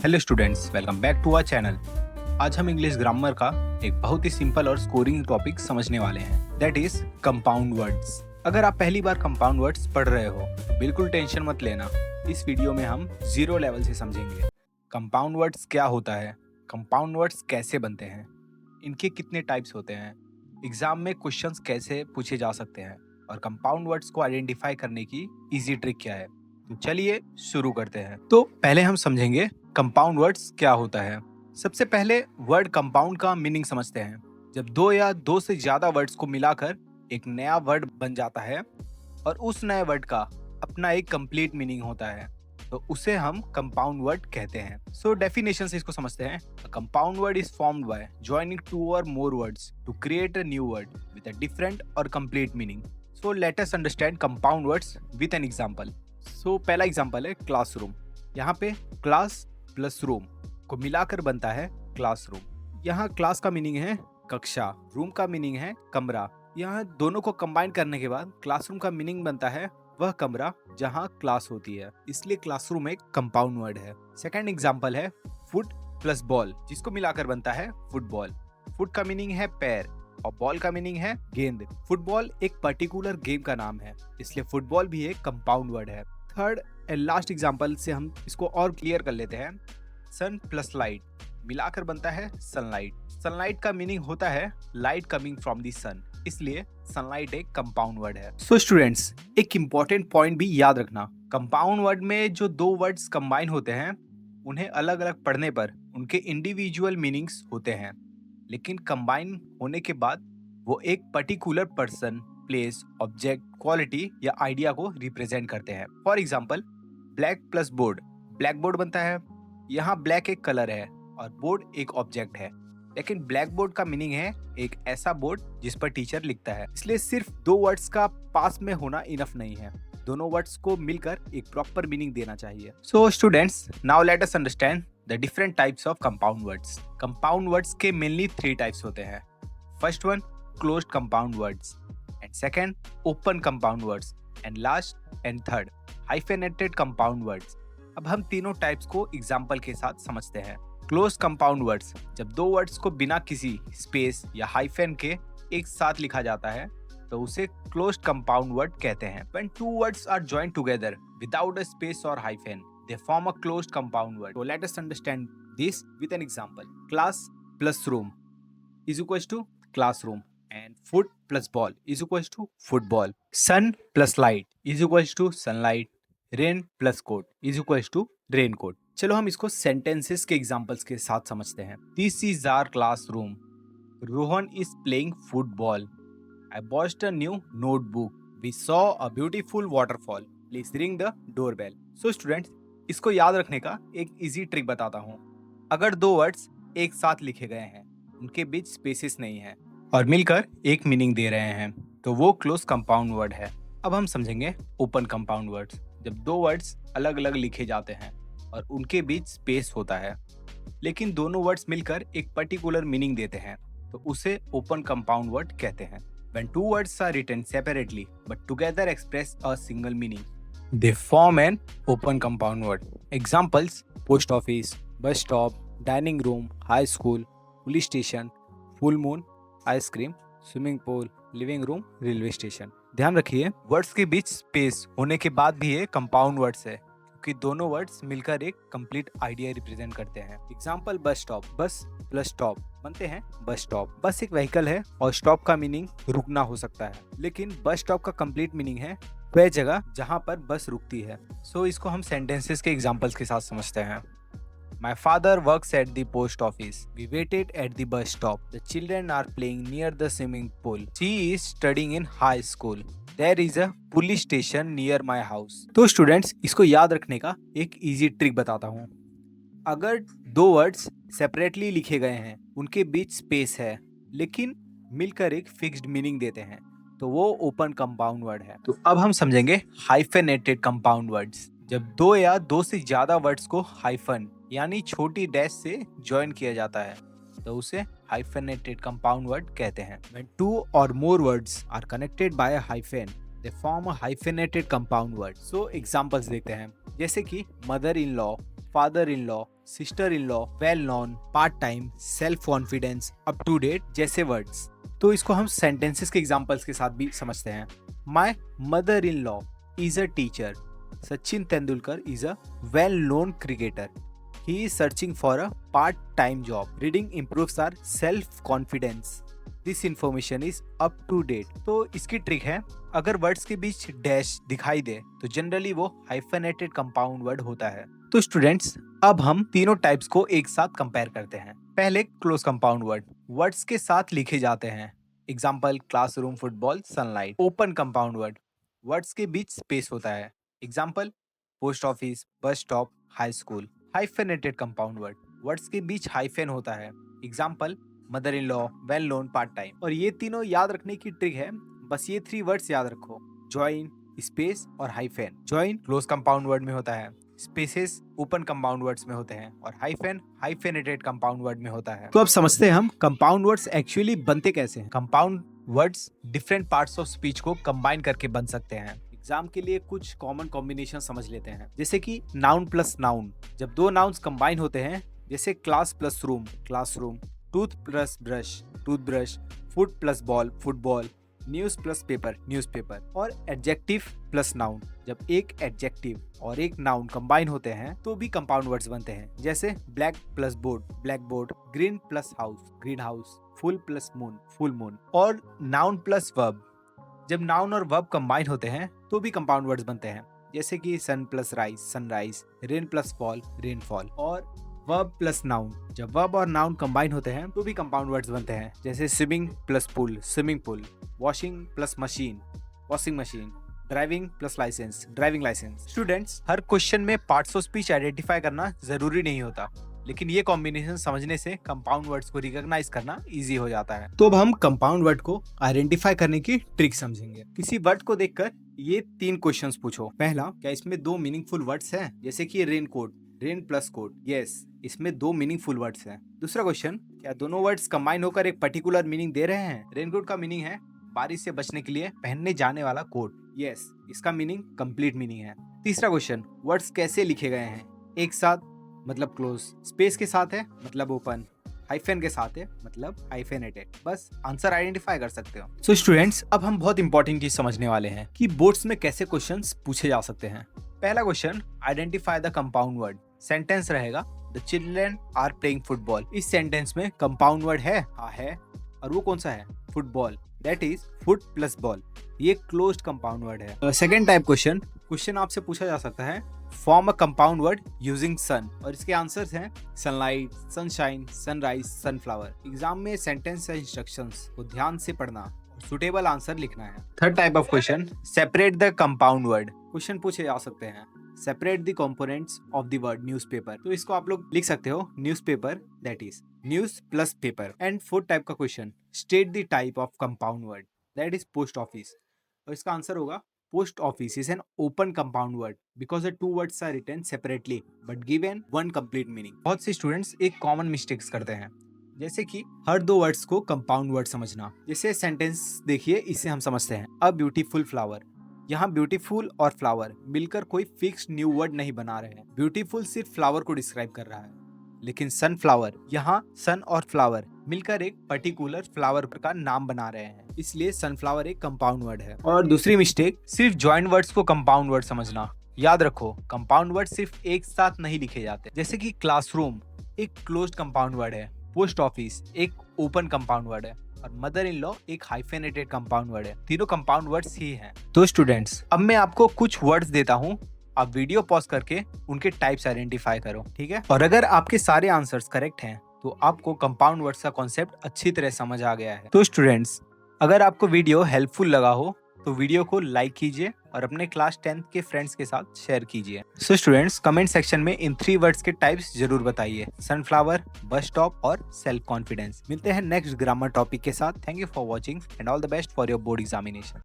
Hello students, welcome back to our channel. आज हम English grammar का एक बहुत ही सिंपल और स्कोरिंग टॉपिक समझने वाले हैं, दैट इज कंपाउंड वर्ड्स। अगर आप पहली बार कंपाउंड वर्ड्स पढ़ रहे हो तो बिल्कुल टेंशन मत लेना। इस वीडियो में हम जीरो लेवल से समझेंगे कंपाउंड वर्ड्स क्या होता है, कंपाउंड वर्ड्स कैसे बनते हैं, इनके कितने टाइप्स होते हैं, एग्जाम में क्वेश्चंस कैसे पूछे जा सकते हैं और कंपाउंड वर्ड्स को आइडेंटिफाई करने की इजी ट्रिक क्या है। तो चलिए शुरू करते हैं। तो पहले हम समझेंगे कंपाउंड वर्ड्स क्या होता है। सबसे पहले वर्ड कंपाउंड का मीनिंग समझते हैं। जब दो या दो से ज्यादा वर्ड्स को मिलाकर एक नया वर्ड बन जाता है और उस नए वर्ड का अपना एक कंप्लीट मीनिंग होता है तो उसे हम कंपाउंड वर्ड कहते हैं। सो डेफिनेशन से इसको समझते हैं। Compound word is formed by joining two or more words to create a new word with a different और complete meaning. So let us understand compound words with an example. So पहला example है classroom. यहाँ पे class plus room को मिलाकर बनता है classroom. यहाँ क्लास का मीनिंग है कक्षा, रूम का मीनिंग है कमरा। यहाँ दोनों को कंबाइन करने के बाद क्लासरूम का मीनिंग बनता है वह कमरा जहाँ क्लास होती है, इसलिए क्लासरूम एक कंपाउंड वर्ड है। सेकंड एग्जांपल है फुट प्लस बॉल, जिसको मिलाकर बनता है फुटबॉल। फुट का मीनिंग है पैर और बॉल का मीनिंग है गेंद। फुटबॉल एक पर्टिकुलर गेम का नाम है, इसलिए फुटबॉल भी एक कंपाउंड वर्ड है। थर्ड एंड लास्ट एग्जांपल से हम इसको और क्लियर कर लेते हैं। सन प्लस लाइट मिलाकर बनता है सनलाइट। सनलाइट का मीनिंग होता है लाइट कमिंग फ्रॉम द सन, इसलिए सनलाइट एक कंपाउंड वर्ड है। सो स्टूडेंट्स, एक इंपॉर्टेंट पॉइंट भी याद रखना, कंपाउंड वर्ड में जो दो वर्ड्स कंबाइन होते हैं उन्हें अलग अलग पढ़ने पर उनके इंडिविजुअल मीनिंग्स होते हैं, लेकिन कंबाइन होने के बाद वो एक particular person, place, object, quality या आइडिया को रिप्रेजेंट करते हैं। For example black plus board, black board बनता है। यहाँ ब्लैक एक कलर है और बोर्ड एक ऑब्जेक्ट है, लेकिन ब्लैक बोर्ड का मीनिंग है एक ऐसा बोर्ड जिस पर टीचर लिखता है। इसलिए सिर्फ दो वर्ड्स का पास में होना इनफ नहीं है, दोनों वर्ड्स को मिलकर एक प्रॉपर मीनिंग देना चाहिए। So students, now let us understand the different types of compound words. Compound words के मेनली थ्री टाइप्स होते हैं। First one closed compound words, and second open compound words, and last and third hyphenated compound words. अब हम तीनों types को example के साथ समझते हैं। क्लोज कंपाउंड वर्ड्स, जब दो वर्ड्स को बिना किसी स्पेस या हाइफेन के एक साथ लिखा जाता है तो उसे क्लोज्ड कंपाउंड वर्ड कहते हैं। When two words are joined together without a space or hyphen, they form a closed compound word. So let us understand this with an example. Class plus room is equals to classroom, and foot plus ball is equals to football. Sun plus light is equals to sunlight. Rain plus coat is equals to raincoat. चलो हम इसको sentences के examples के साथ समझते हैं। This is our classroom. Rohan is playing football. I bought a new notebook. We saw a beautiful waterfall. Please ring the doorbell. So students, इसको याद रखने का एक इजी ट्रिक बताता हूँ। अगर दो वर्ड्स एक साथ लिखे गए हैं, उनके बीच स्पेसेस नहीं है और मिलकर एक मीनिंग दे रहे हैं तो वो क्लोज कंपाउंड वर्ड है। अब हम समझेंगे ओपन कंपाउंड वर्ड्स। जब दो वर्ड्स अलग अलग लिखे जाते हैं और उनके बीच स्पेस होता है, लेकिन दोनों वर्ड्स मिलकर एक पर्टिकुलर मीनिंग देते हैं तो उसे ओपन कंपाउंड वर्ड कहते हैं। When two words are written separately but together express a single meaning, they form an open compound word. Examples: post office, bus stop, dining room, high school, police station, full moon, ice cream, swimming pool, living room, railway station. ध्यान रखिए, words के बीच space होने के बाद भी ये compound words है क्योंकि दोनों वर्ड्स मिलकर एक कंप्लीट आइडिया रिप्रेजेंट करते हैं। एग्जाम्पल बस स्टॉप, बस प्लस स्टॉप बनते हैं बस स्टॉप। बस एक व्हीकल है और स्टॉप का मीनिंग रुकना हो सकता है, लेकिन बस स्टॉप का कंप्लीट मीनिंग है वह जगह जहां पर बस रुकती है। सो इसको हम सेंटेंसेस के एग्जांपल्स के साथ समझते हैं। My father works at the post office. We waited at the bus stop. The children are playing near the swimming pool. She is studying in high school. There is a police station near my house. तो students, इसको याद रखने का एक easy trick बताता हूँ। अगर दो वर्ड्स सेपरेटली लिखे गए हैं, उनके बीच स्पेस है, लेकिन मिलकर एक फिक्स्ड मीनिंग देते हैं तो वो ओपन कंपाउंड वर्ड है। तो अब हम समझेंगे हाइफेनेटेड कंपाउंड वर्ड्स। जब दो या दो से ज्यादा वर्ड्स को हाइफन यानी छोटी डैश से ज्वाइन किया जाता है तो उसे हाइफेनेटेड कंपाउंड वर्ड कहते हैं। When two or more words are connected by a hyphen, they form a hyphenated compound word. So examples देखते हैं, जैसे कि mother in law, father in law, sister in law, well known, part time, self confidence, up to date जैसे words. तो इसको हम sentences के examples के साथ भी समझते हैं। My mother in law is a teacher. Sachin Tendulkar is a well known cricketer. He is searching for a part-time job. Reading improves our self-confidence. This information is up to date. तो इसकी trick है, अगर words के बीच dash दिखाई दे तो generally वो hyphenated compound word होता है। तो स्टूडेंट्स, अब हम तीनों टाइप्स को एक साथ कंपेयर करते हैं। पहले क्लोज कंपाउंड वर्ड वर्ड्स के साथ लिखे जाते हैं। Example classroom, football, sunlight. Open compound word words के बीच स्पेस होता है। Example post office, bus stop, high school. Hyphenated compound word words के बीच हाइफेन होता है। Example mother in law, well known, part time. और ये तीनों याद रखने की ट्रिक है, बस ये 3 वर्ड्स याद रखो, जॉइन, स्पेस और hyphen. Join close compound word में होता है, स्पेसेस ओपन कंपाउंड वर्ड्स में होते हैं और हाइफेन हाइफेनेटेड कंपाउंड वर्ड में होता है। तो अब समझते हैं हम कंपाउंड वर्ड्स एक्चुअली बनते कैसे हैं। Compound words different parts of speech को कंबाइन करके बन सकते हैं। एग्जाम के लिए कुछ कॉमन कॉम्बिनेशन समझ लेते हैं, जैसे कि नाउन प्लस नाउन। जब 2 नाउन्स कंबाइन होते हैं, जैसे class plus room, classroom, tooth plus brush, toothbrush, foot plus ball, football, news plus paper, newspaper. और एडजेक्टिव प्लस नाउन, जब एक एडजेक्टिव और एक नाउन कंबाइन होते हैं तो भी कंपाउंड वर्ड्स बनते हैं, जैसे black plus board, black board, green plus house, green house, full plus moon, full moon. और नाउन प्लस वर्ब, जब नाउन और वर्ब कंबाइन होते हैं तो भी कंपाउंड वर्ड्स बनते हैं, जैसे कि sun plus rise, sunrise, rain plus fall, rainfall. और वर्ब प्लस नाउन, जब वर्ब और नाउन कंबाइन होते हैं तो भी कंपाउंड वर्ड्स बनते हैं, जैसे swimming plus pool, swimming pool, washing plus machine, washing machine, driving plus licence, driving licence. Students, हर क्वेश्चन में पार्ट्स ऑफ स्पीच आइडेंटिफाई करना जरूरी नहीं होता, लेकिन ये कॉम्बिनेशन समझने से कंपाउंड वर्ड्स को रिकॉग्नाइज करना इजी हो जाता है। तो अब हम कंपाउंड वर्ड को आइडेंटिफाई करने की ट्रिक समझेंगे। किसी वर्ड को देखकर ये 3 क्वेश्चंस पूछो। पहला, क्या इसमें 2 मीनिंगफुल वर्ड्स हैं, जैसे कि rain coat, rain plus coat. Yes, इसमें 2 मीनिंगफुल वर्ड्स हैं। दूसरा क्वेश्चन, क्या दोनों वर्ड्स कंबाइन होकर एक पर्टिकुलर मीनिंग दे रहे हैं। रेन कोट का मीनिंग है बारिश से बचने के लिए पहनने जाने वाला कोट। यस, इसका मीनिंग कंप्लीट मीनिंग है। तीसरा क्वेश्चन, वर्ड्स कैसे लिखे गए हैं, एक साथ मतलब क्लोज, स्पेस के साथ है मतलब ओपन, हाइफेन के साथ है मतलब हाइफेनेटेड। बस आंसर आइडेंटिफाई कर सकते हो। सो स्टूडेंट्स, अब हम बहुत इंपॉर्टेंट चीज समझने वाले हैं कि बोर्ड्स में कैसे क्वेश्चंस पूछे जा सकते हैं। पहला question, identify the compound word. Sentence रहेगा the children are playing football. इस सेंटेंस में कंपाउंड वर्ड है? हाँ है। और वो कौन सा है? Football, that is foot plus ball. ये क्लोज्ड कंपाउंड वर्ड है। सेकंड टाइप क्वेश्चन आपसे पूछा जा सकता है, form a compound word using sun. और इसके आंसर्स हैं sunlight, sunshine, sunrise, sunflower. Exam में सेंटेंस या इंस्ट्रक्शंस को ध्यान से पढ़ना और सुटेबल आंसर लिखना है। Third type of question, separate the compound word. Question पूछे जा सकते हैं, separate the components of the word newspaper. तो इसको आप लोग लिख सकते हो newspaper, that is news plus paper. And fourth type का question, state the type of compound word, that is post office. और इसका आंसर होगा post office is an open compound word because the 2 words are written separately but given one complete meaning। बहुत से students एक common mistakes करते हैं, जैसे कि हर 2 वर्ड्स को कंपाउंड वर्ड समझना। जैसे सेंटेंस देखिए, इससे हम समझते हैं, अ ब्यूटीफुल फ्लावर। यहाँ ब्यूटीफुल और फ्लावर मिलकर कोई फिक्स न्यू वर्ड नहीं बना रहे हैं। ब्यूटीफुल सिर्फ फ्लावर को डिस्क्राइब कर रहा है, लेकिन सनफ्लावर, यहाँ सन और फ्लावर मिलकर एक पर्टिकुलर फ्लावर का नाम बना रहे हैं, इसलिए सनफ्लावर एक कंपाउंड वर्ड है। और दूसरी मिस्टेक, सिर्फ जॉइंट वर्ड्स को कंपाउंड वर्ड समझना। याद रखो, कंपाउंड वर्ड सिर्फ एक साथ नहीं लिखे जाते। जैसे कि क्लासरूम एक क्लोज्ड कंपाउंड वर्ड है, पोस्ट ऑफिस एक ओपन कंपाउंड वर्ड है और मदर इन लॉ एक हाइफेनेटेड कंपाउंड वर्ड है। तीनों कंपाउंड वर्ड्स ही हैं। तो स्टूडेंट्स, अब मैं आपको कुछ वर्ड्स देता हूँ, आप वीडियो पॉज करके उनके टाइप्स आइडेंटिफाई करो, ठीक है। और अगर आपके सारे आंसर्स करेक्ट हैं तो आपको कंपाउंड वर्ड्स का कॉन्सेप्ट अच्छी तरह समझ आ गया है। तो स्टूडेंट्स, अगर आपको वीडियो हेल्पफुल लगा हो तो वीडियो को लाइक कीजिए और अपने क्लास 10th के फ्रेंड्स के साथ शेयर कीजिए। सो स्टूडेंट्स, कमेंट सेक्शन में इन 3 वर्ड्स के टाइप्स जरूर बताइए, सनफ्लावर, बस स्टॉप और सेल्फ कॉन्फिडेंस। मिलते हैं नेक्स्ट ग्रामर टॉपिक के साथ। Thank you for watching and all the best for your board examination.